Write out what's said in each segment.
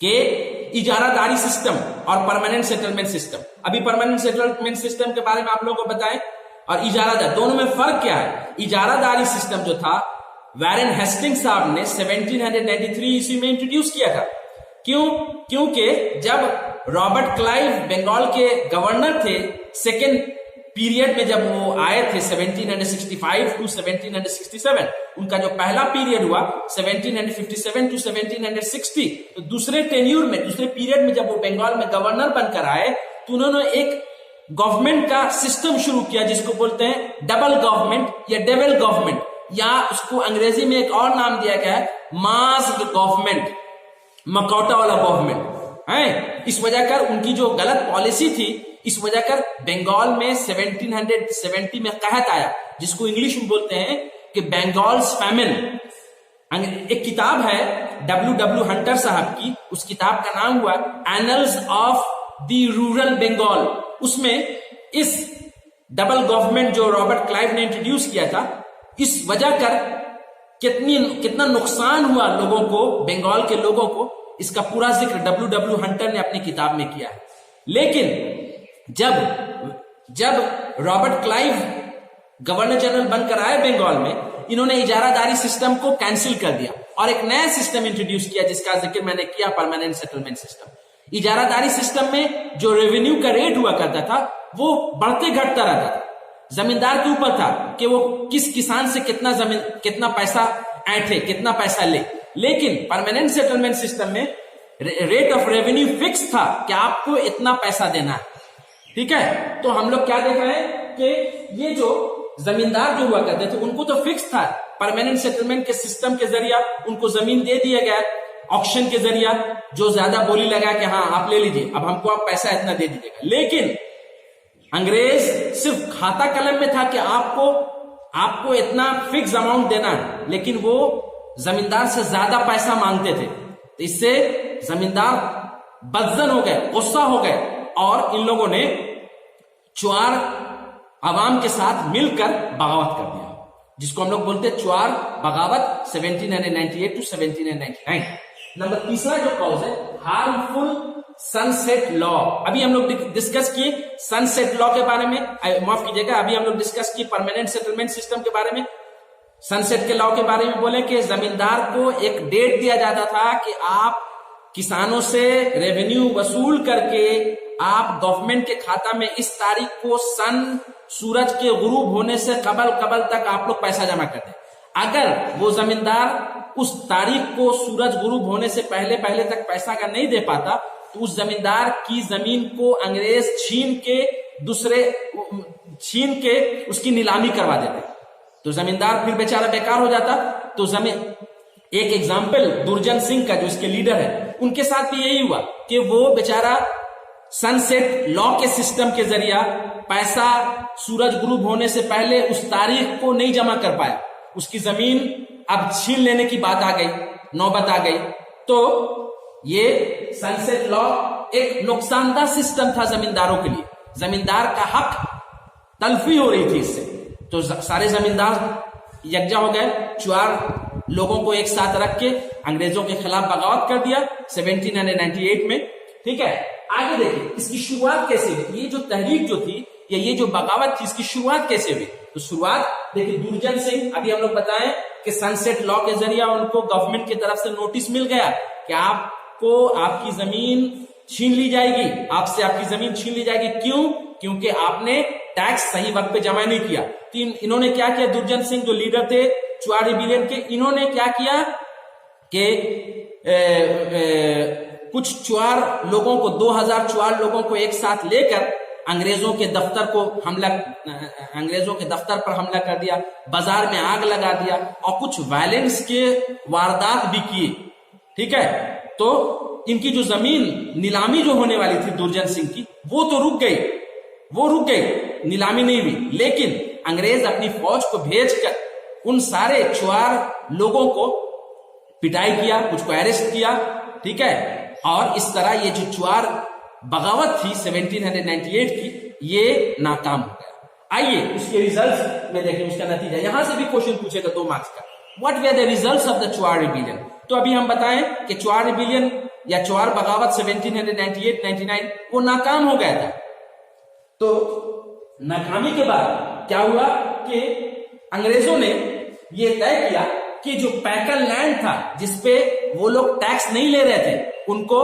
के इजारादारी सिस्टम और permanent settlement system. अभी परमानेंट सेटलमेंट सिस्टम के बारे में आप लोगों को बताएं और इजारादार, दोनों में फर्क क्या है? इजारादारी सिस्टम जो था वैरेन हेस्टिंग्स साहब ने 1793 ईस्वी में इंट्रोड्यूस किया था। क्योंकि जब रॉबर्ट क्लाइव बंगाल के गवर्नर थे सेकेंड पीरियड में, जब वो आए थे 1765 टू 1767, उनका जो पहला पीरियड हुआ 1757 टू 1760, तो दूसरे टेन्यूर में, दूसरे पीरियड में जब वो बंगाल में गवर्नर बनकर आए तो उन्होंने एक गवर्नमेंट का सिस्टम शुरू किया जिसको बोलते हैं डबल गवर्नमेंट या डेवल गवर्नमेंट, या उसको अंग्रेजी में एक और नाम दिया गया है मास्ड गवर्नमेंट, मकौटा वाला गवर्नमेंट है। इस वजह कर उनकी जो गलत पॉलिसी थी, इस वजह कर बंगाल में 1770 में कहत आया जिसको इंग्लिश में बोलते हैं कि बंगाल्स फैमिन। एक किताब है W. हंटर साहब की, उस किताब का नाम हुआ annals of the rural Bengal. उसमें इस डबल गवर्नमेंट जो रॉबर्ट क्लाइव ने इंट्रोड्यूस किया था, इस वजह कर कितना नुकसान हुआ लोगों को, बंगाल के लोगों को, इसका पूरा जिक्र W. हंटर ने अपनी किताब में किया है। लेकिन जब रॉबर्ट क्लाइव गवर्नर जनरल बनकर आए बंगाल में, इन्होंने इजारादारी सिस्टम को कैंसिल कर दिया और एक नया सिस्टम इंट्रोड्यूस किया जिसका जिक्र मैंने किया, परमानेंट सेटलमेंट सिस्टम। इजारादारी सिस्टम में जो रेवेन्यू का रेट हुआ करता था वो बढ़ते घटता रहता था। जमींदार के ऊपर था कि वो किस किसान से कितना पैसा ऐंठे, कितना पैसा ले। लेकिन परमानेंट सेटलमेंट सिस्टम में रेट ऑफ रेवेन्यू फिक्स था कि आपको इतना पैसा देना है, ठीक है। तो हम लोग क्या देख रहे हैं कि ये जो जमींदार जो हुआ करते थे उनको तो फिक्स था, परमानेंट सेटलमेंट के सिस्टम के जरिए उनको जमीन दे दिया गया, ऑक्शन के जरिए जो ज्यादा बोली लगा कि हाँ आप ले लीजिए, अब हमको आप पैसा इतना दे दीजिएगा। लेकिन अंग्रेज सिर्फ खाता कलम में था कि आपको इतना फिक्स अमाउंट देना है, लेकिन वो जमींदार से ज्यादा पैसा मांगते थे। तो इससे जमींदार बदजन हो गए, गुस्सा हो गए और इन लोगों ने चुआर आवाम के साथ मिलकर बगावत कर दिया, जिसको हम लोग बोलते हैं चुआर बगावत 1798 टू 1799। नंबर तीसरा जो कॉज है हार्मफुल सनसेट लॉ। अभी हम लोग डिस्कस किए सनसेट लॉ के बारे में, माफ कीजिएगा, अभी हम लोग डिस्कस किए परमानेंट सेटलमेंट सिस्टम के बारे में। सनसेट के लॉ के बारे में बोले कि जमींदार को एक डेट दिया जाता था कि आप किसानों से रेवेन्यू वसूल करके आप गवर्नमेंट के खाता में इस तारीख को सूरज के गुरूब होने से कबल तक आप लोग पैसा जमा कर दें। अगर वो जमींदार उस तारीख को सूरज गुरूब होने से पहले तक पैसा का नहीं दे पाता तो उस जमींदार की जमीन को अंग्रेज छीन के उसकी नीलामी करवा देते, तो जमींदार फिर बेचारा बेकार हो जाता। तो एक एग्जाम्पल दुर्जन सिंह का जो इसके लीडर है, उनके साथ भी यही हुआ कि वो बेचारा सनसेट लॉ के सिस्टम के जरिए पैसा सूरज गुरूब होने से पहले उस तारीख को नहीं जमा कर पाया, उसकी जमीन अब छीन लेने की बात आ गई, नौबत आ गई। तो ये सनसेट लॉ एक नुकसानदायक सिस्टम था जमींदारों के लिए, जमींदार का हक तलफी हो रही थी इससे। तो सारे जमींदार यकजा हो गए, चुआर लोगों को एक साथ रख के अंग्रेजों के खिलाफ बगावत कर दिया 1798 में, ठीक है। आगे देखिए इसकी शुरुआत कैसे हुई, ये जो तहरीक जो थी या ये जो बगावत थी इसकी शुरुआत कैसे हुई। तो शुरुआत देखिए दुर्जन सिंह, अभी हम लोग बताएं कि सनसेट लॉ के जरिए उनको गवर्नमेंट की तरफ से नोटिस मिल गया कि आपको आपकी जमीन छीन ली जाएगी, आपसे आपकी जमीन छीन ली जाएगी। क्यों? क्योंकि आपने टैक्स सही वक्त पे जमा नहीं किया। तो इन्होंने क्या किया, दुर्जन सिंह जो लीडर थे चुआर रिबेलियन के, इन्होंने क्या किया कि कुछ चुआर लोगों को 2000 चुआर लोगों को एक साथ लेकर अंग्रेजों के दफ्तर पर हमला कर दिया, बाजार में आग लगा दिया और कुछ वायलेंस के वारदात भी किए, ठीक है। तो इनकी जो जमीन नीलामी जो होने वाली थी दुर्जन सिंह की, वो तो रुक गई, नीलामी नहीं हुई। लेकिन अंग्रेज अपनी फौज को भेजकर उन सारे चुआर लोगों को पिटाई किया, कुछ को अरेस्ट किया, ठीक है। और इस तरह ये जो चुआर बगावत थी 1798 की, ये नाकाम हो गया। आइए उसके रिजल्ट्स में देखें, उसका नतीजा। यहां से भी क्वेश्चन पूछेगा 2 मार्क्स का, what were the results of the Chuar rebellion. तो अभी हम बताएं कि चुआर रिबेलियन या चुआर बगावत 1798-99 वो नाकाम हो गया था। तो नाकामी के बाद क्या हुआ कि अंग्रेजों ने ये तय किया कि जो पैकल लैंड था जिसपे वो लोग टैक्स नहीं ले रहे थे, उनको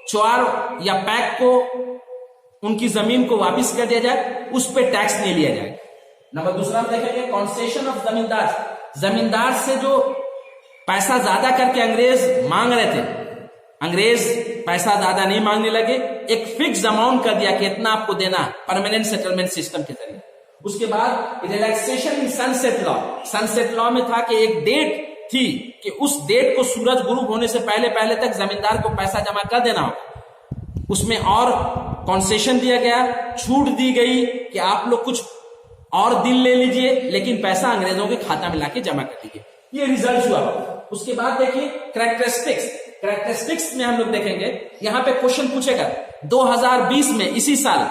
चुआर या पैक को उनकी जमीन को वापस कर दिया जाए, उस पे टैक्स नहीं लिया जाए। नंबर दूसरा हम देखेंगे कॉन्सेशन ऑफ जमींदार। जमींदार से जो पैसा ज्यादा करके अंग्रेज मांग रहे थे, अंग्रेज पैसा ज्यादा नहीं मांगने लगे, एक फिक्स अमाउंट कर दिया कि इतना आपको देना परमानेंट सेटलमेंट सिस्टम के जरिए। उसके बाद रिलैक्सेशन इन सनसेट लॉ। सनसेट लॉ में था कि एक डेट थी कि उस डेट को सूरज गुरूब होने से पहले पहले तक जमींदार को पैसा जमा कर देना होगा। उसमें और कॉन्सेशन दिया गया, छूट दी गई कि आप लोग कुछ और दिन ले लीजिए लेकिन पैसा अंग्रेजों के खाता में लाके जमा कर दीजिए। ये रिजल्ट हुआ। उसके बाद देखिए कैरेक्टरिस्टिक्स में हम लोग देखेंगे, यहां पे क्वेश्चन पूछेगा 2020 में इसी साल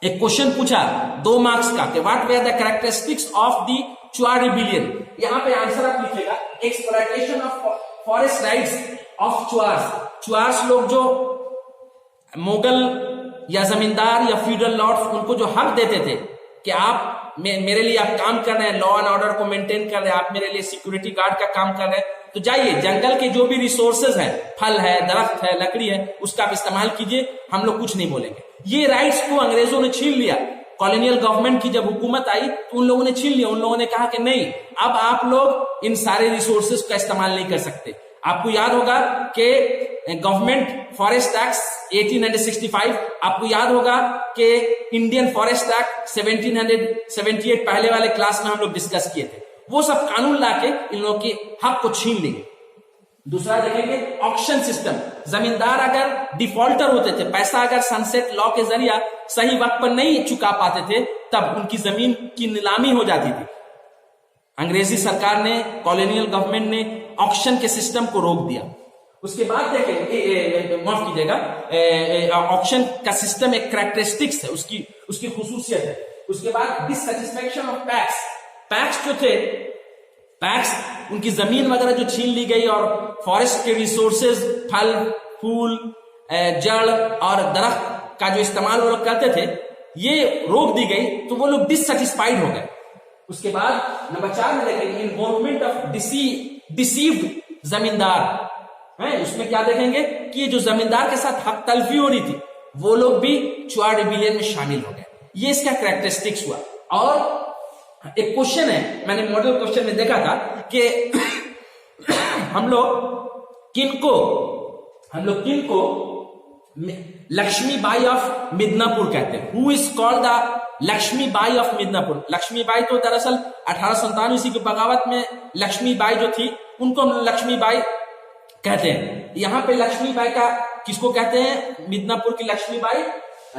एक क्वेश्चन पूछा 2 मार्क्स का कि what were the characteristics of the Chuar rebellion. यहां पे आंसर आप लिखिएगा exploitation of forest rights of Chuars. Chuars लोग जो मुगल या जमींदार या फ्यूडल लॉर्ड्स उनको जो हक देते थे कि आप मेरे लिए आप काम कर रहे हैं, लॉ एंड ऑर्डर को मेंटेन कर रहे हैं, आप मेरे लिए सिक्योरिटी गार्ड का काम कर रहे हैं, तो जाइए जंगल के जो भी रिसोर्सेज है, फल है, दरख्त है, लकड़ी है, उसका आप इस्तेमाल कीजिए, हम लोग कुछ नहीं बोलेंगे। ये राइट्स को अंग्रेजों ने छीन लिया। कॉलोनियल गवर्नमेंट की जब हुकूमत आई तो उन लोगों ने छीन लिया। उन लोगों ने कहा कि नहीं, अब आप लोग इन सारे रिसोर्सेज का इस्तेमाल नहीं कर सकते। आपको याद होगा कि गवर्नमेंट फॉरेस्ट एक्ट 1865, आपको याद होगा कि इंडियन फॉरेस्ट एक्ट 1778 पहले वाले क्लास में हम लोग डिस्कस किए थे। वो सब कानून लाके इन लोगों के हक को छीन लेंगे। दूसरा देखेंगे ऑक्शन सिस्टम। जमींदार अगर डिफॉल्टर होते थे, पैसा अगर सनसेट लॉ के जरिए सही वक्त पर नहीं चुका पाते थे, तब उनकी जमीन की नीलामी हो जाती थी। अंग्रेजी सरकार ने, कॉलोनियल गवर्नमेंट ने ऑक्शन के सिस्टम को रोक दिया। उसके बाद देखें, माफ कीजिएगा, ऑक्शन का सिस्टम एक कैरेक्टरिस्टिक्स है, उसकी खुसूसियत है। उसके बाद डिससैटिस्फैक्शन ऑफ पैक्स। पैक्स जो थे, पैक्स उनकी जमीन वगैरह जो छीन ली गई और फॉरेस्ट के रिसोर्सेज, फल फूल, जड़ और दरख्त का जो इस्तेमाल वो लोग करते थे, ये रोक दी गई, तो वो लोग डिससैटिस्फाइड हो गए। उसके बाद नंबर 4 में देखेंगे इन्वॉल्वमेंट ऑफ डिसीव्ड जमींदार है। उसमें क्या देखेंगे कि ये जो जमींदार के साथ हक तलफी हो रही थी, वो लोग भी चुआर रिबेलियन में शामिल हो गए। ये इसका कैरेक्टरिस्टिक्स हुआ। और एक क्वेश्चन है, मैंने मॉडल क्वेश्चन में देखा था कि हम लोग किनको लक्ष्मीबाई ऑफ मिदनापुर कहते हैं। Who is called the Lakshmibai of Midnapore. Lakshmibai तो दरअसल 1897 ईस्वी की बगावत में लक्ष्मीबाई जो थी, उनको हम लक्ष्मीबाई कहते हैं। यहां पे लक्ष्मीबाई का किसको कहते हैं? मिदनापुर की लक्ष्मीबाई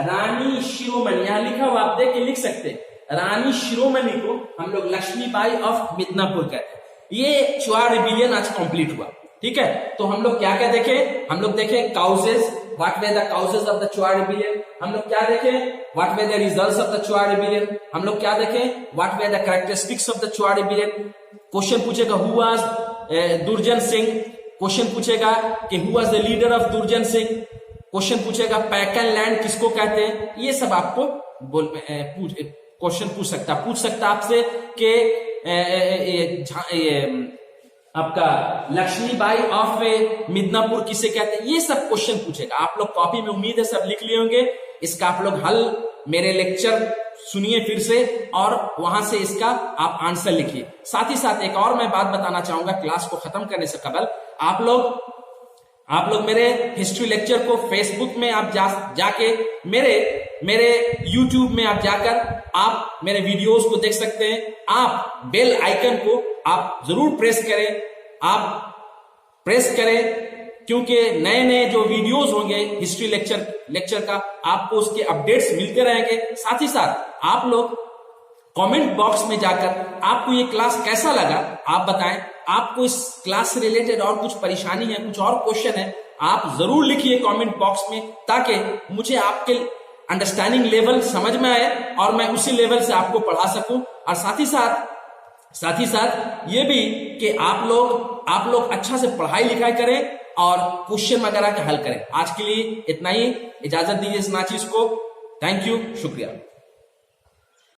रानी शिरोमणि, यहां लिखा हुआ आप देख के लिख सकते हैं, रानी शिरोमणि को हम लोग लक्ष्मीबाई ऑफ मिदनापुर कहते हैं। ये चुआर रिबेलियन आज कंप्लीट हुआ। ठीक है, तो हम लोग क्या क्या देखे? हम लोग देखे causes, what way the causes of the Chuar rebellion. हम लोग क्या देखे? What way the results of the Chuar rebellion. हम लोग क्या देखे? What way the characteristics of the Chuar rebellion. Question पूछेगा हु वाज दुर्जन सिंह। क्वेश्चन पूछेगा कि who was the leader of दुर्जन सिंह। क्वेश्चन पूछेगा पैकन लैंड किसको कहते हैं। ये सब आपको क्वेश्चन पूछ सकता आपसे कि आपका लक्ष्मीबाई ऑफ मिदनापुर किसे कहते हैं। ये सब क्वेश्चन पूछेगा। आप लोग कॉपी में उम्मीद है सब लिख लिए होंगे। इसका आप लोग हल मेरे लेक्चर सुनिए फिर से और वहां से इसका आप आंसर लिखिए। साथ ही साथ एक और मैं बात बताना चाहूंगा, क्लास को खत्म करने से कबल आप लोग मेरे हिस्ट्री लेक्चर को फेसबुक में आप जाके मेरे यूट्यूब में आप जाकर आप मेरे वीडियोस को देख सकते हैं। आप बेल आइकन को आप जरूर प्रेस करें, क्योंकि नए नए जो वीडियोस होंगे हिस्ट्री लेक्चर का, आपको उसके अपडेट्स मिलते रहेंगे। साथ ही साथ आप लोग कमेंट बॉक्स में जाकर आपको ये क्लास कैसा लगा आप बताएं। आपको इस क्लास से रिलेटेड और कुछ परेशानी है, कुछ और क्वेश्चन है, आप जरूर लिखिए कमेंट बॉक्स में, ताकि मुझे आपके अंडरस्टैंडिंग लेवल समझ में आए और मैं उसी लेवल से आपको पढ़ा सकूं। और साथ ही साथ ये भी कि आप लोग अच्छा से पढ़ाई लिखाई करें और क्वेश्चन वगैरह का हल करें। आज के लिए इतना ही, इजाजत दीजिए इस नाचीज को। थैंक यू, शुक्रिया।